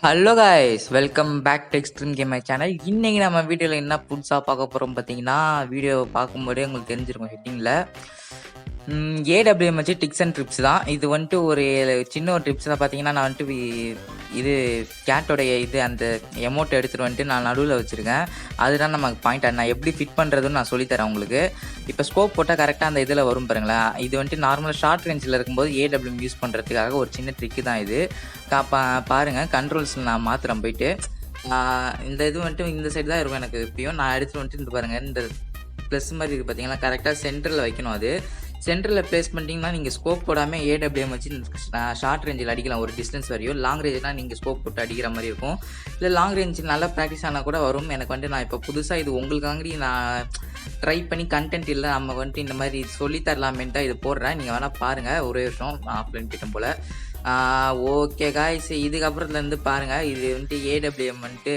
Hello guys, welcome back to extreme game my channel. இன்னைக்கு நம்ம வீடியோவில் என்ன புதுசாக பார்க்க போகிறோம் பார்த்தீங்கன்னா, வீடியோ பார்க்கும்போதே உங்களுக்கு தெரிஞ்சிருக்கும் ஹெட்டிங்கில் ஏடபிள்யூஎம் வச்சு டிக்ஸ் அண்ட் ட்ரிப்ஸ் தான். இது வந்துட்டு ஒரு சின்ன ஒரு ட்ரிப்ஸ் தான். பார்த்தீங்கன்னா நான் வந்துட்டு இது கேட்டோடைய அந்த எமௌண்ட் எடுத்துகிட்டு வந்துட்டு நான் நடுவில் வச்சுருக்கேன். அதுதான் நமக்கு பாயிண்ட். நான் எப்படி ஃபிட் பண்ணுறதுன்னு நான் சொல்லித்தரேன் உங்களுக்கு. இப்போ ஸ்கோப் போட்டால் கரெக்டாக அந்த இதில் வரும் பாருங்களேன். இது வந்துட்டு நார்மலாக ஷார்ட் ரேஞ்சில் இருக்கும்போது ஏடபிள்யூஎம் யூஸ் பண்ணுறதுக்காக ஒரு சின்ன ட்ரிக்கு தான் இது. பாருங்கள், கண்ட்ரோல்ஸில் நான் மாத்திரம் போயிட்டு இந்த இது வந்துட்டு இந்த சைடு தான் இருக்கும். எனக்கு இப்பயும் நான் எடுத்துகிட்டு வந்துட்டு இந்த பாருங்கள், இந்த ப்ளஸ் மாதிரி இருக்குது பார்த்தீங்கன்னா, கரெக்டாக சென்டரில் வைக்கணும். அது சென்டரில் ப்ளேஸ் பண்ணிட்டீங்கன்னா நீங்கள் ஸ்கோப் போடாமல் ஏடபிள்யூஎம் வச்சு ஷார்ட் ரேஞ்சில் அடிக்கலாம் ஒரு டிஸ்டன்ஸ் வரையும். லாங் ரேஞ்ச்னால் நீங்கள் ஸ்கோப் போட்டு அடிக்கிற மாதிரி இருக்கும். இல்லை லாங் ரேஞ்ச் நல்லா ப்ராக்டிஸ் ஆனால் கூட வரும். எனக்கு வந்துட்டு நான் இப்போ புதுசாக இது உங்களுக்காண்டி நான் ட்ரை பண்ணி கண்டென்ட் இல்லை, நம்ம வந்துட்டு இந்த மாதிரி சொல்லித்தரலாமேன்ட்டு தான் இது போடுறேன். நீங்கள் வேணால் பாருங்கள், ஒரே வருஷம் ஆஃப்லைன் போய்ட்டும் போல். ஓகே காய்ஸ், இதுக்கப்புறத்துலேருந்து பாருங்கள். இது வந்துட்டு ஏடபிள்யூஎம் வந்துட்டு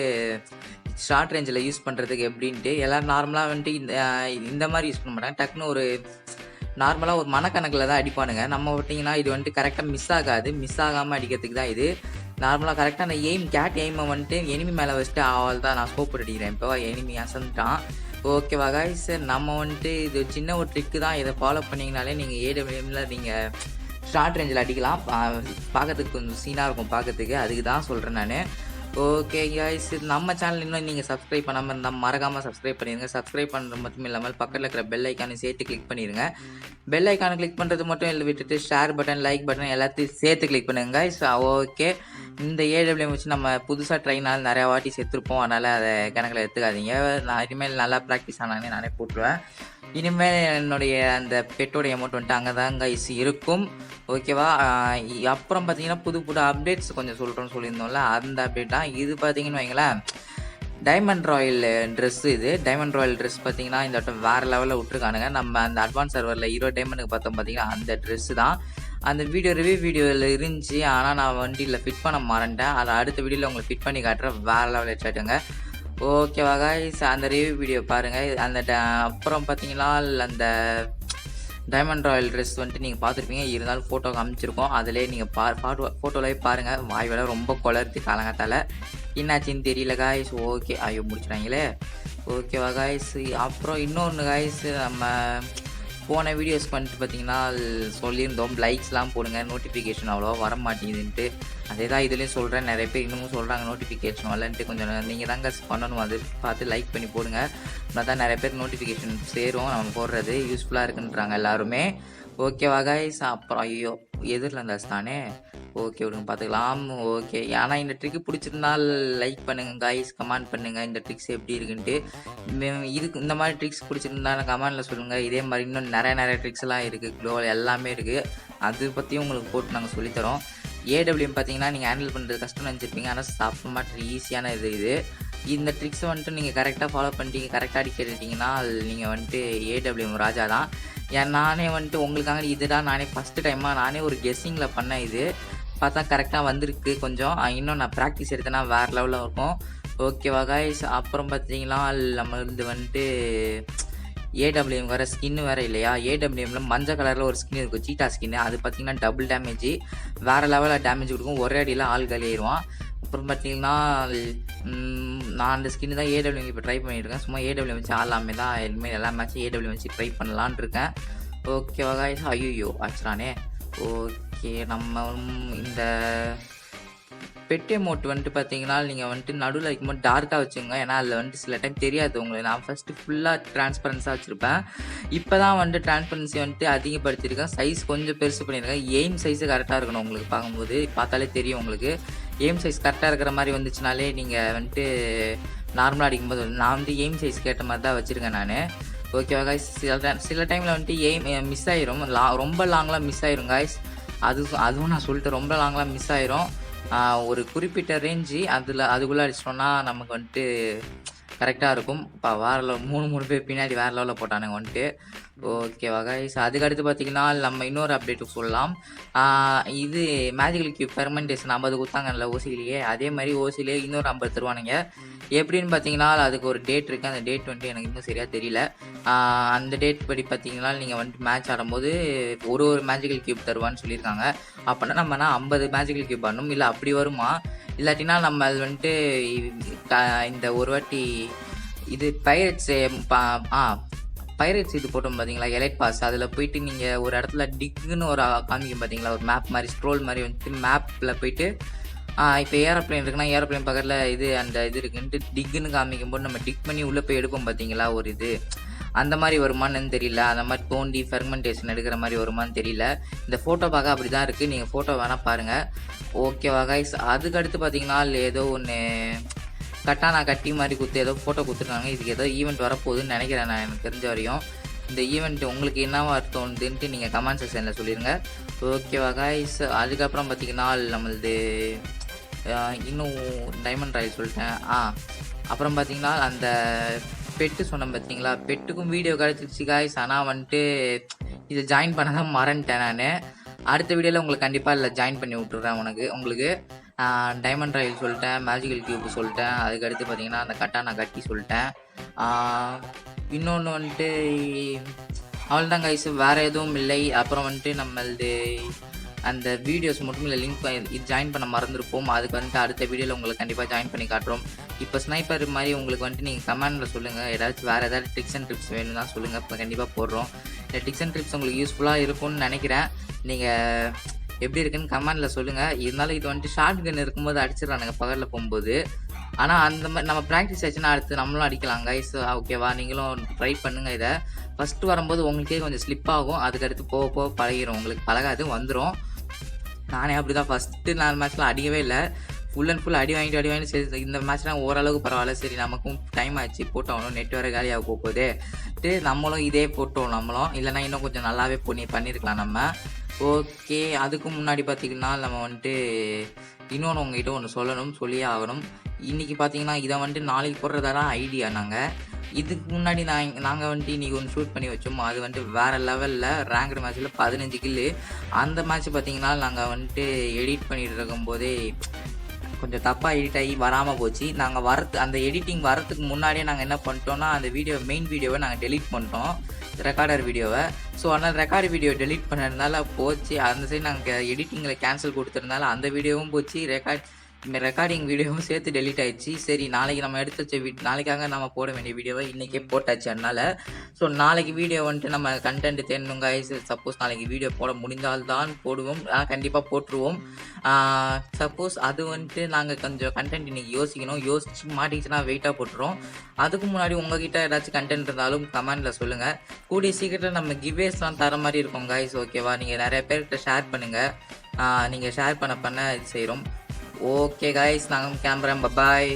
ஷார்ட் ரேஞ்சில் யூஸ் பண்ணுறதுக்கு எப்படின்ட்டு. எல்லோரும் நார்மலாக வந்துட்டு இந்த மாதிரி யூஸ் பண்ண மாட்டாங்க. டக்குன்னு ஒரு நார்மலாக ஒரு மனக்கணக்கில் தான் அடிப்பானுங்க. நம்ம விட்டிங்கன்னா இது வந்துட்டு கரெக்டாக மிஸ் ஆகாது. மிஸ் ஆகாமல் அடிக்கிறதுக்கு தான் இது. நார்மலாக கரெக்டாக அந்த கேட் எய்மை வந்துட்டு எனிமி மேலே வச்சுட்டு அவள் தான் நான் ஸ்கோப் அடிக்கிறேன். இப்போ எனிமி அசந்துட்டான். ஓகேவா காய்ஸ், நம்ம வந்துட்டு இது சின்ன ஒரு ட்ரிக்கு தான். இதை ஃபாலோ பண்ணிங்கனாலே நீங்கள் ஏடபிள்யூஎம்மில் நீங்கள் ஷார்ட் ரேஞ்சில் அடிக்கலாம். பார்க்கறதுக்கு கொஞ்சம் சீனாக இருக்கும் பார்க்கறதுக்கு, அதுக்கு தான் சொல்கிறேன் நான். ஓகே காய்ஸ், நம்ம சேனல் இன்னும் நீங்கள் சப்ஸ்கிரைப் பண்ணாமல் இருந்தால் மறக்காமல் சப்ஸ்கிரைப் பண்ணிடுங்க. சப்ஸ்கிரைப் பண்ணுறது மட்டும் இல்லாமல் பக்கத்தில் இருக்கிற பெல் ஐக்கானை சேர்த்து கிளிக் பண்ணிடுங்க. பெல் ஐக்கானை கிளிக் பண்ணுறது மட்டும் இல்லை, விட்டுட்டு ஷேர் பட்டன், லைக் பட்டன் எல்லாத்தையும் சேர்த்து கிளிக் பண்ணுங்க காய்ஸ். ஓகே, இந்த ஏடபிள்யூஎம் வச்சு நம்ம புதுசாக ட்ரைனால் நிறையா வாட்டி சேர்த்துருப்போம். அதனால் அதை கணக்கில் எடுத்துக்காதீங்க. நான் இனிமேல் நல்லா ப்ராக்டிஸ் ஆனானே நானே போட்டுருவேன். இனிமேல் என்னுடைய அந்த பெட்டோடைய அமௌண்ட் வந்துட்டு அங்கே தான் கைஸ் இருக்கும். ஓகேவா? அப்புறம் பார்த்தீங்கன்னா புது அப்டேட்ஸ் கொஞ்சம் சொல்லியிருந்தோம்ல, அந்த அப்டேட் தான் இது. பார்த்தீங்கன்னு வைங்களேன், டைமண்ட் ராயல் ட்ரெஸ்ஸு. இது டைமண்ட் ராயல் ட்ரெஸ் பார்த்தீங்கன்னா இந்த வட்டம் வேறு லெவலில் விட்ருக்கானுங்க. நம்ம அந்த அட்வான்ஸ் சர்வரில் 20 டைமண்டுக்கு பார்த்தோம் பார்த்தீங்கன்னா, அந்த ட்ரெஸ்ஸு தான். அந்த ரிவ்யூ வீடியோவில் இருந்துச்சு. ஆனால் நான் வண்டியில் ஃபிட் பண்ண மறந்துட்டேன். அதை அடுத்த வீடியோவில் உங்களுக்கு ஃபிட் பண்ணி காட்டுறேன். வேறு லெவலில் வச்சாட்டுங்க. ஓகேவா காய்ஸ், அந்த ரிவ்யூ வீடியோ பாருங்கள். அப்புறம் பார்த்தீங்கன்னா அந்த டைமண்ட் ராயல் ட்ரெஸ் வந்துட்டு நீங்கள் பார்த்துருப்பீங்க. இருந்தாலும் ஃபோட்டோ காமிச்சிருக்கோம். அதிலே நீங்கள் ஃபோட்டோவிலே பாருங்கள். வாய் வேலை ரொம்ப குளர்த்தி காலங்கத்தால் என்னாச்சின்னு தெரியல காய்ஸ். ஓகே, ஐயோ முடிச்சிட்டாங்களே. ஓகேவா காய்ஸ், அப்புறம் இன்னொன்று காய்ஸ், நம்ம போன வீடியோஸ்க்கு வந்துட்டு பார்த்தீங்கன்னா சொல்லியிருந்தோம், லைக்ஸ்லாம் போடுங்க, நோட்டிஃபிகேஷன் அவ்வளோவா வர மாட்டேங்குதுன்ட்டு. அதே தான் இதுலேயும் சொல்கிறேன். நிறைய பேர் இன்னமும் சொல்கிறாங்க நோட்டிஃபிகேஷன் வரலன்ட்டு. கொஞ்சம் நீங்கள் தாங்க பண்ணணும், அது பார்த்து லைக் பண்ணி போடுங்க. ஆனால் தான் நிறைய பேர் நோட்டிஃபிகேஷன் சேரும் நம்ம போடுறது. யூஸ்ஃபுல்லாக இருக்குன்றாங்க எல்லாருமே. ஓகேவா காய்ஸ், அப்புறம் ஐயோ எதிரில் இருந்தாச்சு தானே. ஓகே, விடுங்க பார்த்துக்கலாம். ஓகே, ஆனால் இந்த ட்ரிக்கு பிடிச்சிருந்தால் லைக் பண்ணுங்கள் காய்ஸ், கமெண்ட் பண்ணுங்கள் இந்த ட்ரிக்ஸ் எப்படி இருக்குன்ட்டு. இதுக்கு இந்த மாதிரி ட்ரிக்ஸ் பிடிச்சிருந்தா கமெண்டில் சொல்லுங்கள். இதே மாதிரி இன்னும் நிறைய ட்ரிக்ஸ் எல்லாம் இருக்குது, க்ளோவல் எல்லாமே இருக்குது. அது பற்றியும் உங்களுக்கு போட்டு நாங்கள் சொல்லித்தரோம். ஏடபிள்யூஎம் பார்த்தீங்கன்னா நீங்கள் ஹேண்டில் பண்ணுறது கஷ்டம்னு நினச்சிருப்பீங்க, ஆனால் சாப்பிட மாட்டேன் ஈஸியான இது. இந்த ட்ரிக்ஸை வந்துட்டு நீங்கள் கரெக்டாக ஃபாலோ பண்ணிட்டீங்க, கரெக்டாக அடிக்கிட்டீங்கன்னா நீங்கள் வந்துட்டு ஏடபிள்யூஎம் ராஜா தான். நானே வந்துட்டு உங்களுக்காக இதுதான் நானே ஃபஸ்ட்டு டைமாக நானே ஒரு கெஸ்ஸிங்கில் பண்ணேன். இது பார்த்தா கரெக்டாக வந்திருக்கு. கொஞ்சம் இன்னும் நான் ப்ராக்டிஸ் எடுத்தேன்னா வேறு லெவலில் இருக்கும். ஓகேவா காய்ஸ், அப்புறம் பார்த்தீங்கன்னா நம்ம வந்துட்டு ஏடபிள்யூஎம் வேறு ஸ்கின்னு வேறு இல்லையா. ஏடபிள்யூஎம்மில் மஞ்சள் கலரில் ஒரு ஸ்கின் இருக்கும், சீட்டா ஸ்கின்னு. அது பார்த்தீங்கன்னா டபுள் டேமேஜ், வேறு லெவலில் டேமேஜ் கொடுக்கும். ஒரே அடியில் ஆள் காலியாயிடுவான். அப்புறம் பார்த்தீங்கன்னா நான் அந்த ஸ்கின்னு தான் ஏடபிள்யூஎம் இப்போ ட்ரை பண்ணியிருக்கேன். சும்மா ஏடபிள்யூஎம் வச்சு ஆளாமே தான் இனிமேல் எல்லா மேட்சும் ஏடபிள்யூஎம் வச்சு ட்ரை பண்ணலான் இருக்கேன். ஓகேவா காய்ஸ், ஐயோ ஆச்சுறானே. ஓகே, நம்ம இந்த பெட் எமௌண்ட் வந்துட்டு பார்த்தீங்கன்னா நீங்கள் வந்துட்டு நடுவில் வைக்கும்போது டார்க்காக வச்சுங்க. ஏன்னா அதில் வந்துட்டு சில டைம் தெரியாது உங்களுக்கு. நான் ஃபஸ்ட்டு ஃபுல்லாக ட்ரான்ஸ்பரன்ஸாக வச்சுருப்பேன். இப்போ தான் வந்துட்டு ட்ரான்ஸ்பரன்சி வந்துட்டு அதிகப்படுத்தியிருக்கேன். சைஸ் கொஞ்சம் பெருசு பண்ணியிருக்கேன். எய்ம் சைஸு கரெக்டாக இருக்கணும் உங்களுக்கு. பார்த்தாலே தெரியும் உங்களுக்கு. எய்ம் சைஸ் கரெக்டாக இருக்கிற மாதிரி வந்துச்சுனாலே நீங்கள் வந்துட்டு நார்மலாக அடிக்கும்போது நான் வந்து எய்ம் சைஸ் கேட்ட மாதிரி தான் வச்சுருக்கேன் நான். ஓகேவா காய்ஸ், சில டைமில் வந்துட்டு எய்ம் மிஸ் ஆயிரும். ரொம்ப லாங்லாம் மிஸ் ஆயிரும் காய்ஸ். அதுவும் நான் சொல்லிட்டு ரொம்ப லாங்லாம் மிஸ் ஆயிரும். ஒரு குறிப்பிட்ட ரேஞ்சு அதுக்குள்ளே அடிச்சிட்டோன்னா நமக்கு வந்துட்டு கரெக்டாக இருக்கும். இப்போ வேற லெவல் 3 பேர் பின்னாடி வேற லெவலில் போட்டானுங்க வந்துட்டு. ஓகேவா கைஸ், அதுக்கடுத்து பார்த்தீங்கன்னா நம்ம இன்னொரு அப்டேட்டு சொல்லலாம். இது மேஜிக்கல் கியூப் ஃபெர்மெண்டேஷன் 50 கொடுத்தாங்கல்ல ஓசிலேயே, அதே மாதிரி ஓசிலேயே இன்னொரு 50 தருவானுங்க. எப்படின்னு பார்த்தீங்கன்னா அதுக்கு ஒரு டேட் இருக்குது. அந்த டேட் வந்துட்டு எனக்கு இன்னும் சரியாக தெரியல. அந்த டேட் படி பார்த்தீங்கன்னா நீங்கள் வந்துட்டு மேட்ச் ஆடும்போது ஒரு மேஜிக்கல் கியூப் தருவான்னு சொல்லியிருக்காங்க. அப்படின்னா நம்ம 50 மேஜிக்கல் கியூப் ஆடணும். இல்லை அப்படி வருமா, இல்லாட்டினா நம்ம அது வந்துட்டு இந்த ஒரு வாட்டி இது பைரட்ஸ் இது போட்டோம் பார்த்தீங்களா, எலைட் பாஸ். அதில் போயிட்டு நீங்கள் ஒரு இடத்துல டிக்குன்னு ஒரு காமிக்கும் பார்த்தீங்களா, ஒரு மேப் மாதிரி ஸ்க்ரோல் மாதிரி வந்துட்டு மேப்பில் போயிட்டு இப்போ ஏரோப்ளைன் இருக்குன்னா ஏரோப்ளைன் பக்கத்தில் அந்த இது இருக்குன்ட்டு டிக்குன்னு காமிக்கும்போது நம்ம டிக் பண்ணி உள்ளே போய் எடுப்போம் பார்த்தீங்களா ஒரு இது, அந்த மாதிரி வருமானு தெரியல. அந்த மாதிரி தோண்டி ஃபெர்மெண்டேஷன் எடுக்கிற மாதிரி வருமானு தெரியல. இந்த ஃபோட்டோ பார்க்க அப்படி தான் இருக்குது. நீங்கள் ஃபோட்டோ வேணால் பாருங்கள். ஓகேவா கைஸ், அதுக்கடுத்து பார்த்தீங்கன்னா ஏதோ ஒன்று கட்டானா கட்டி மாதிரி ஏதோ ஃபோட்டோ கொடுத்துருக்காங்க. இதுக்கு ஏதோ ஈவெண்ட் வரப்போகுதுன்னு நினைக்கிறேன் நான், எனக்கு தெரிஞ்ச வரையும். இந்த ஈவெண்ட் உங்களுக்கு என்னவா தோணுதுன்ட்டு நீங்கள் கமெண்ட் செக்ஷனில் சொல்லிடுங்க. ஓகேவா கைஸ், அதுக்கப்புறம் பார்த்தீங்கன்னா நம்மளது இன்னும் டைமண்ட் ராயல் சொல்லிட்டேன். அப்புறம் பார்த்தீங்கன்னா அந்த பெட்டு சொன்னேன் பார்த்தீங்களா, பெட்டுக்கும் வீடியோ கிடச்சிருச்சு காய்ஸ். ஆனால் வந்துட்டு இதை ஜாயின் பண்ண தான் மறந்துட்டேன் நான். அடுத்த வீடியோவில் உங்களுக்கு கண்டிப்பாக இல்லை ஜாயின் பண்ணி விட்டுறேன் உங்களுக்கு. டைமண்ட் ராயல் சொல்லிட்டேன், மேஜிக்கல் கியூப் சொல்லிட்டேன், அதுக்கடுத்து பார்த்தீங்கன்னா அந்த கட்டானா கட்டி சொல்லிட்டேன். இன்னொன்று வந்துட்டு அவ்வளோதான் கைஸ், வேறு எதுவும் இல்லை. அப்புறம் வந்துட்டு நம்மளது அந்த வீடியோஸ் மட்டும் இல்லை லிங்க் இது ஜாயின் பண்ண மறந்துருப்போம். அதுக்கு வந்துட்டு அடுத்த வீடியோவில் உங்களுக்கு கண்டிப்பாக ஜாயின் பண்ணி காட்டுறோம். இப்போ ஸ்னைப்பர் மாதிரி உங்களுக்கு வந்துட்டு நீங்கள் கமெண்டில் சொல்லுங்கள். ஏதாச்சும் வேறு ஏதாவது ட்ரிக்ஸ் அண்ட் ட்ரிப்ஸ் வேணும்னா சொல்லுங்கள், இப்போ கண்டிப்பாக போடுறோம். இந்த ட்ரிக்ஸ் அண்ட் ட்ரிப்ஸ் உங்களுக்கு யூஸ்ஃபுல்லாக இருக்கும்னு நினைக்கிறேன். நீங்கள் எப்படி இருக்குன்னு கமெண்டில் சொல்லுங்கள். இருந்தாலும் இது வந்துட்டு ஷார்ட் கன் இருக்கும்போது அடிச்சிடறானுங்க பகலில் போகும்போது. ஆனால் அந்த மாதிரி நம்ம ப்ராக்டிஸ் ஆச்சுன்னா அடுத்து நம்மளும் அடிக்கலாம் கைஸ். ஓகேவா, நீங்களும் ட்ரை பண்ணுங்கள். இதை ஃபஸ்ட்டு வரும்போது உங்களுக்கே கொஞ்சம் ஸ்லிப் ஆகும், அதுக்கடுத்து போக போக பழகிடும். உங்களுக்கு பழகாது, வந்துடும். நானே அப்படி தான் ஃபஸ்ட்டு 4 மேட்ச்லாம் அடிக்கவே இல்லை. ஃபுல் அண்ட் ஃபுல் அடி வாங்கிட்டு சரி இந்த மேட்ச்லாம் ஓரளவுக்கு பரவாயில்ல. சரி நமக்கும் டைம் ஆச்சு, போட்டோம், நெட் வேறு காலியாக போகுது, நம்மளும் இதே போட்டோம். நம்மளும் இல்லைனா இன்னும் கொஞ்சம் நல்லாவே பண்ணியிருக்கலாம் நம்ம. ஓகே, அதுக்கு முன்னாடி பார்த்திங்கன்னா நம்ம வந்துட்டு இன்னொன்று உங்ககிட்ட ஒன்று சொல்லியே ஆகணும். இன்றைக்கி பார்த்தீங்கன்னா இதை வந்துட்டு நாளைக்கு போடுறதா ஐடியா. இதுக்கு முன்னாடி நாங்கள் வந்துட்டு இன்றைக்கி ஒன்று ஷூட் பண்ணி வச்சோம். அது வந்துட்டு வேறு லெவலில் ரேங்க்டு மேட்ச்சில் 15 கில்லு. அந்த மேட்ச் பார்த்திங்கன்னா நாங்கள் வந்துட்டு எடிட் பண்ணிகிட்டு இருக்கும்போதே கொஞ்சம் தப்பாக எடிட் ஆகி வராமல் போச்சு. நாங்கள் அந்த எடிட்டிங் வரத்துக்கு முன்னாடியே நாங்கள் என்ன பண்ணிட்டோம்னா அந்த மெயின் வீடியோவை நாங்கள் டெலீட் பண்ணிட்டோம், ரெக்கார்டர் வீடியோவை. ஸோ அதனால் ரெக்கார்டு வீடியோ டெலீட் பண்ணதுனால போச்சு. அந்த சைடு நாங்கள் எடிட்டிங்கில் கேன்சல் கொடுத்துருந்தால அந்த வீடியோவும் போச்சு, ரெக்கார்டிங் வீடியோவும் சேர்த்து டெலீட் ஆயிடுச்சு. சரி, நாளைக்கு நம்ம எடுத்து வச்ச நாளைக்காக நம்ம போட வேண்டிய வீடியோவை இன்றைக்கே போட்டாச்சு. அதனால் ஸோ நாளைக்கு வீடியோ வந்துட்டு நம்ம கண்டென்ட் தேடணும் கைஸ். சப்போஸ் நாளைக்கு வீடியோ போட முடிந்தால்தான் போடுவோம், கண்டிப்பாக போட்டுருவோம். சப்போஸ் அது வந்துட்டு நாங்கள் கொஞ்சம் கண்டென்ட் இன்றைக்கி யோசிச்சு மாட்டிச்சுன்னா வெயிட்டாக போட்டுருவோம். அதுக்கு முன்னாடி உங்ககிட்ட ஏதாச்சும் கண்டென்ட் இருந்தாலும் கமெண்டில் சொல்லுங்கள். கூடிய சீக்கிரத்தில் நம்ம கிவ்வேஸ்லாம் தர மாதிரி இருக்கும் கைஸ். ஓகேவா, நீங்கள் நிறைய பேர்கிட்ட ஷேர் பண்ணுங்கள். நீங்கள் ஷேர் பண்ண இது செய்கிறோம். ஓகே கைஸ், நாங்கள் கிளம்புறேன். பாய்.